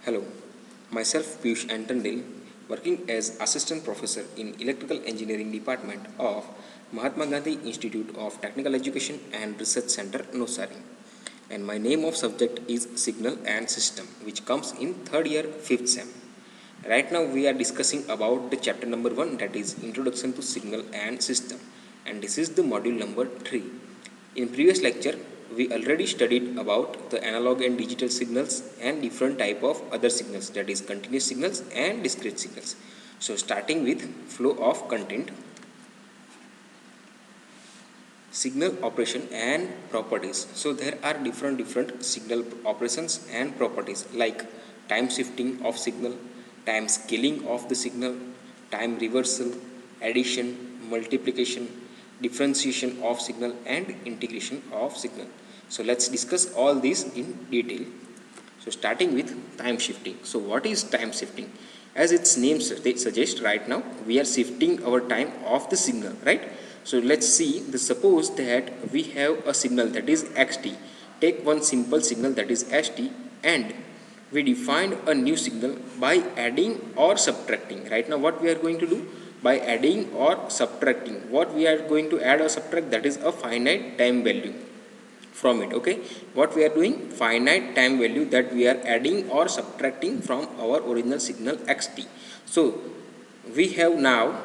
Hello, myself Piyush Antandil, working as Assistant Professor in Electrical Engineering Department of Mahatma Gandhi Institute of Technical Education and Research Center, Nosari. And my name of subject is Signal and System, which comes in third year, 5th sem. Right now we are discussing about the chapter number 1, that is Introduction to Signal and System. And this is the module number 3. In previous lecture, we already studied about the analog and digital signals and different type of other signals, that is continuous signals and discrete signals. So starting with flow of content, signal operation and properties. So there are different signal operations and properties like time shifting of signal, time scaling of the signal, time reversal, addition, multiplication, differentiation of signal and integration of signal. So let's discuss all these in detail. So starting with time shifting. So what is time shifting? As its name suggests, right now we are shifting our time of the signal, right? So let's see, suppose that we have a signal that is xt. Take one simple signal that is st and we define a new signal by adding or subtracting. Right now what we are going to do? By adding or subtracting. What we are going to add or subtract, that is a finite time value from it. Okay, what we are doing? Finite time value that we are adding or subtracting from our original signal xt. So we have now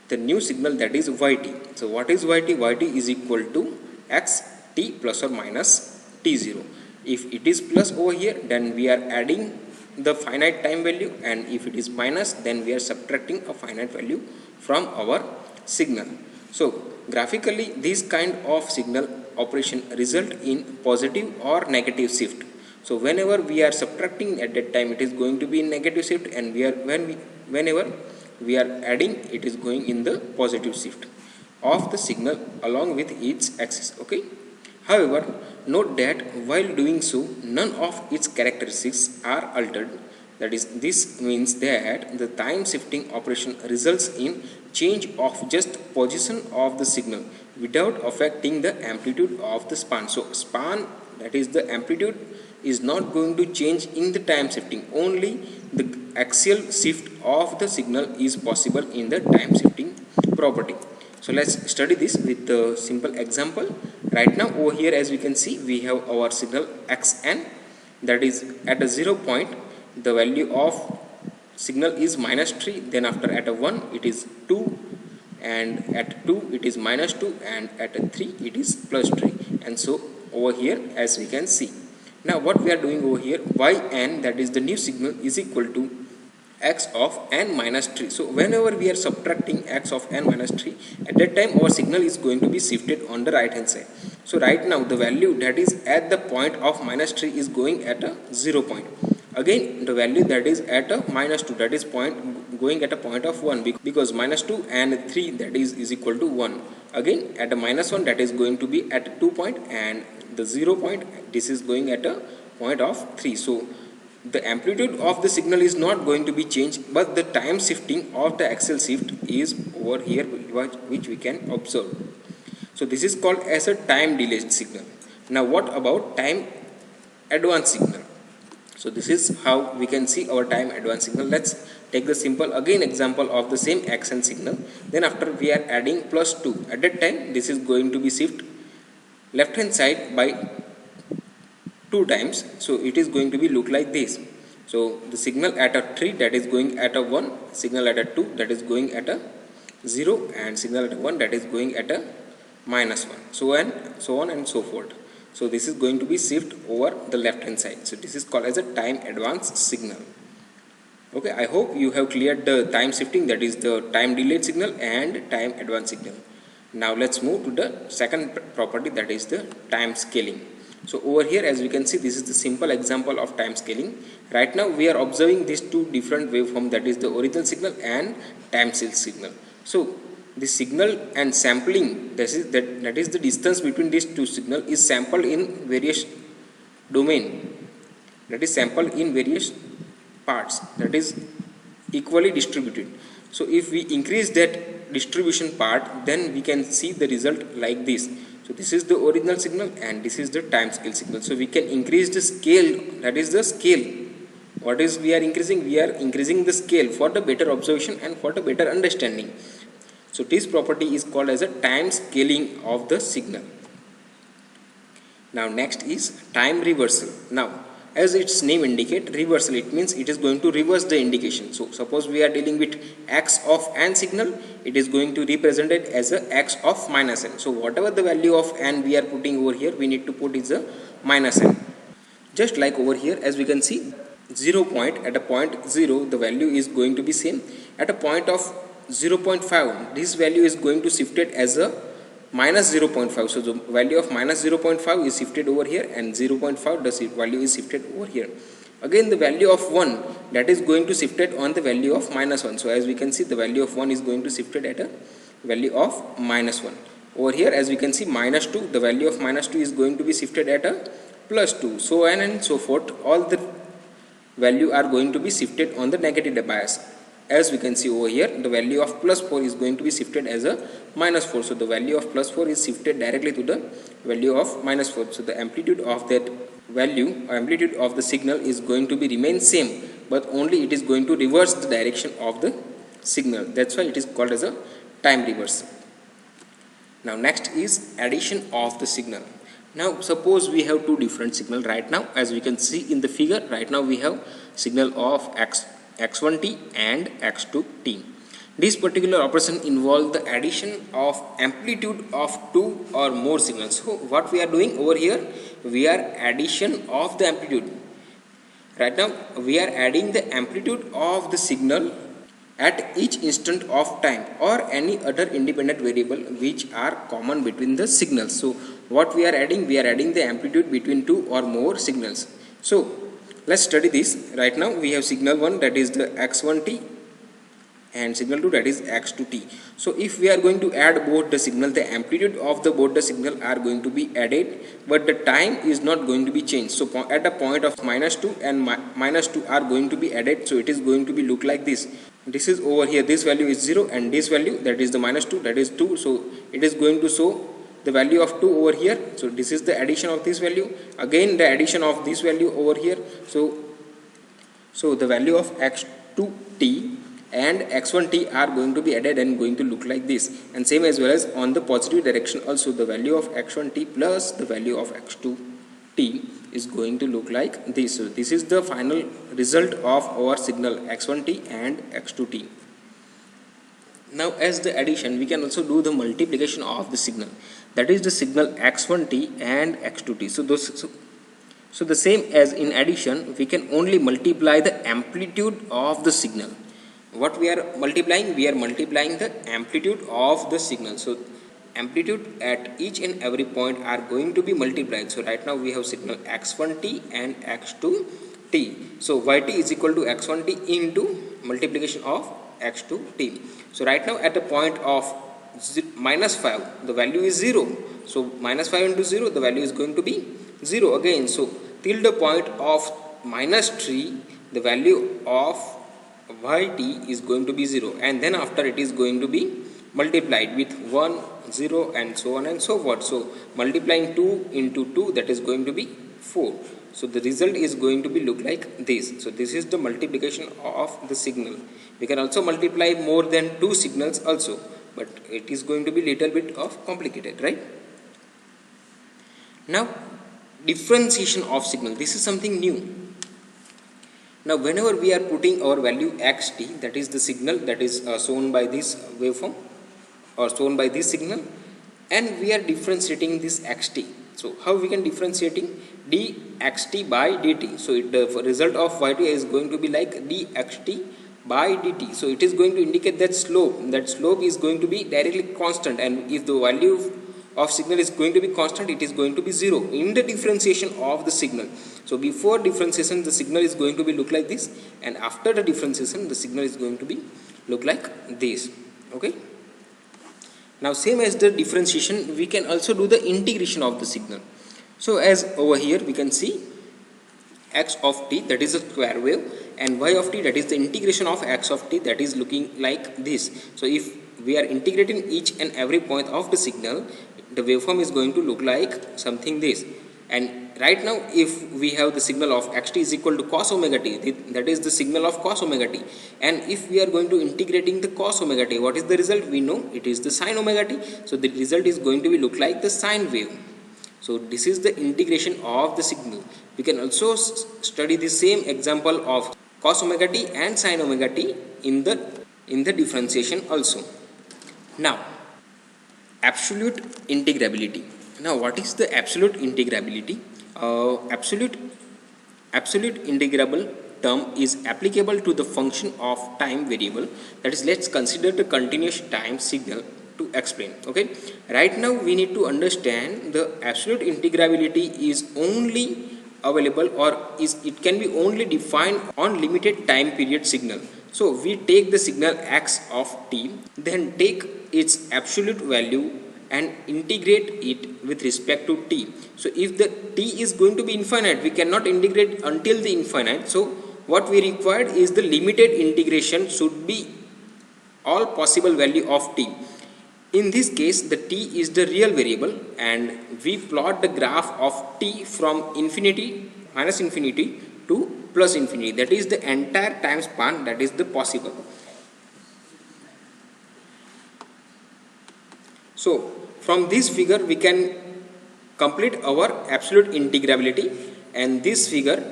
the new signal that is yt. So what is yt? Yt is equal to xt plus or minus t0. If it is plus over here, then we are adding the finite time value, and if it is minus, then we are subtracting a finite value from our signal. So graphically, this kind of signal operation result in positive or negative shift. So whenever we are subtracting, at that time it is going to be in negative shift, and whenever we are adding, it is going in the positive shift of the signal along with its axis. Okay, however, note that while doing so, none of its characteristics are altered. That is, this means that the time shifting operation results in change of just position of the signal without affecting the amplitude of the span. So span, that is the amplitude, is not going to change in the time shifting. Only the axial shift of the signal is possible in the time shifting property. So let's study this with a simple example. Right now over here, as we can see, we have our signal xn, that is at a 0 point the value of signal is minus 3, then after at a 1 it is 2, and at 2 it is minus 2, and at a 3 it is plus 3, and so over here as we can see. Now what we are doing over here, yn, that is the new signal, is equal to x of n minus 3. So whenever we are subtracting x of n minus 3, at that time our signal is going to be shifted on the right hand side. So right now the value that is at the point of minus 3 is going at a 0 point. Again the value that is at a minus 2, that is going at a point of 1, because minus 2 and 3, that is equal to 1. Again at a minus 1, that is going to be at a 2 point, and the 0 point, this is going at a point of 3. So the amplitude of the signal is not going to be changed, but the time shifting of the axial shift is over here, which we can observe. So this is called as a time delayed signal. Now what about time advanced signal? So this is how we can see our time advanced signal. Let's take the simple again example of the same xn signal. Then after we are adding plus 2, at that time this is going to be shift left hand side by 2 times. So it is going to be look like this. So the signal at a 3, that is going at a 1, signal at a 2, that is going at a 0, and signal at a 1, that is going at a minus 1, so on and so forth. So this is going to be shift over the left hand side. So this is called as a time advanced signal. Okay, I hope you have cleared the time shifting, that is the time delayed signal and time advanced signal. Now let's move to the second property, that is the time scaling. So over here, as we can see, this is the simple example of time scaling. Right now we are observing these two different waveforms, that is the original signal and time shift signal. So the signal and sampling, that is the distance between these two signals, is sampled in various domain, that is sampled in various parts, that is equally distributed. So if we increase that distribution part, then we can see the result like this. So this is the original signal and this is the time scale signal. So we can increase the scale, that is the scale What is we are increasing? We are increasing the scale for the better observation and for the better understanding. So this property is called as a time scaling of the signal. Now next is time reversal. Now as its name indicate, reversal, it means it is going to reverse the indication. So suppose we are dealing with x of n signal, it is going to represent it as a x of minus n. So whatever the value of n we are putting over here, we need to put is a minus n. Just like over here, as we can see, 0 point, at a point 0 the value is going to be same. At a point of 0.5 this value is going to shifted as a minus 0.5. So the value of minus 0.5 is shifted over here, and 0.5 the value is shifted over here. Again the value of 1, that is going to shifted on the value of minus 1. So as we can see, the value of 1 is going to shifted at a value of minus 1. Over here as we can see, minus 2, the value of minus 2 is going to be shifted at a plus 2, so on and so forth. All the value are going to be shifted on the negative bias. As we can see over here, the value of plus 4 is going to be shifted as a minus 4. So the value of plus 4 is shifted directly to the value of minus 4. So the amplitude of that value, amplitude of the signal is going to be remain same, but only it is going to reverse the direction of the signal. That's why it is called as a time reverse. Now next is addition of the signal. Now suppose we have two different signal right now. As we can see in the figure, right now we have signal of x1t and x2t. This particular operation involves the addition of amplitude of two or more signals. So what we are doing over here, we are addition of the amplitude. Right now we are adding the amplitude of the signal at each instant of time or any other independent variable which are common between the signals. So what we are adding? We are adding the amplitude between two or more signals. So let's study this. Right now we have signal 1, that is the x1t, and signal 2, that is x2t. So if we are going to add both the signal, the amplitude of the both the signal are going to be added, but the time is not going to be changed. So at a point of minus 2 and minus 2 are going to be added, so it is going to be look like this. This is over here, this value is 0, and this value, that is the minus 2, that is 2. So it is going to show the value of 2 over here. So this is the addition of this value, again the addition of this value over here. So the value of x2t and x1t are going to be added and going to look like this. And same as well as on the positive direction also, the value of x1t plus the value of x2t is going to look like this. So this is the final result of our signal x1t and x2t. Now as the addition, we can also do the multiplication of the signal, that is the signal x1t and x2t. So the same as in addition, we can only multiply the amplitude of the signal. What we are multiplying? We are multiplying the amplitude of the signal. So amplitude at each and every point are going to be multiplied. So right now we have signal x1t and x2t. So yt is equal to x1t into multiplication of x2t. So right now at the point of minus 5, the value is 0. So minus 5 into 0, the value is going to be 0 again. So till the point of minus 3, the value of yt is going to be 0, and then after it is going to be multiplied with 1, 0 and so on and so forth. So multiplying 2 into 2, that is going to be 4. So the result is going to be look like this. So this is the multiplication of the signal. We can also multiply more than 2 signals also, but it is going to be little bit of complicated, right? Now differentiation of signal, this is something new. Now whenever we are putting our value xt, that is the signal that is shown by this waveform or shown by this signal, and we are differentiating this xt. So how we can differentiating dxt by dt? So the result of yt is going to be like dxt by dt. So it is going to indicate that slope is going to be directly constant, and if the value of signal is going to be constant, it is going to be 0 in the differentiation of the signal. So before differentiation, the signal is going to be look like this, and after the differentiation, the signal is going to be look like this. Okay. Now same as the differentiation, we can also do the integration of the signal. So as over here we can see x of t, that is a square wave, and y of t, that is the integration of x of t, that is looking like this. So if we are integrating each and every point of the signal, the waveform is going to look like something this. And right now if we have the signal of xt is equal to cos omega t, that is the signal of cos omega t, and if we are going to integrating the cos omega t, what is the result? We know it is the sin omega t, so the result is going to be look like the sine wave. So this is the integration of the signal. We can also study the same example of cos omega t and sin omega t in the differentiation also. Now absolute integrability. Now what is the absolute integrability? Absolute integrable term is applicable to the function of time variable, that is, let's consider the continuous time signal to explain. Okay, right now we need to understand the absolute integrability is only available, or it can be only defined on limited time period signal. So we take the signal x of t, then take its absolute value and integrate it with respect to t. So if the t is going to be infinite, we cannot integrate until the infinite. So what we required is the limited integration should be all possible value of t. In this case the t is the real variable, and we plot the graph of t from infinity, minus infinity to plus infinity, that is the entire time span that is the possible. So from this figure we can complete our absolute integrability, and this figure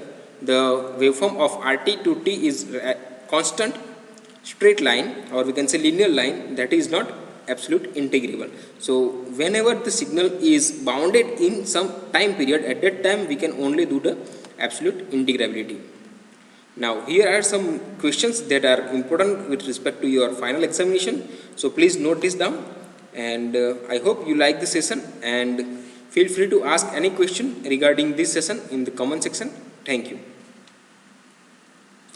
the waveform of rt to t is a constant straight line, or we can say linear line, that is not absolute integrable. So whenever the signal is bounded in some time period, at that time we can only do the absolute integrability. Now here are some questions that are important with respect to your final examination, so please note this down. And I hope you like the session, and feel free to ask any question regarding this session in the comment section. Thank you.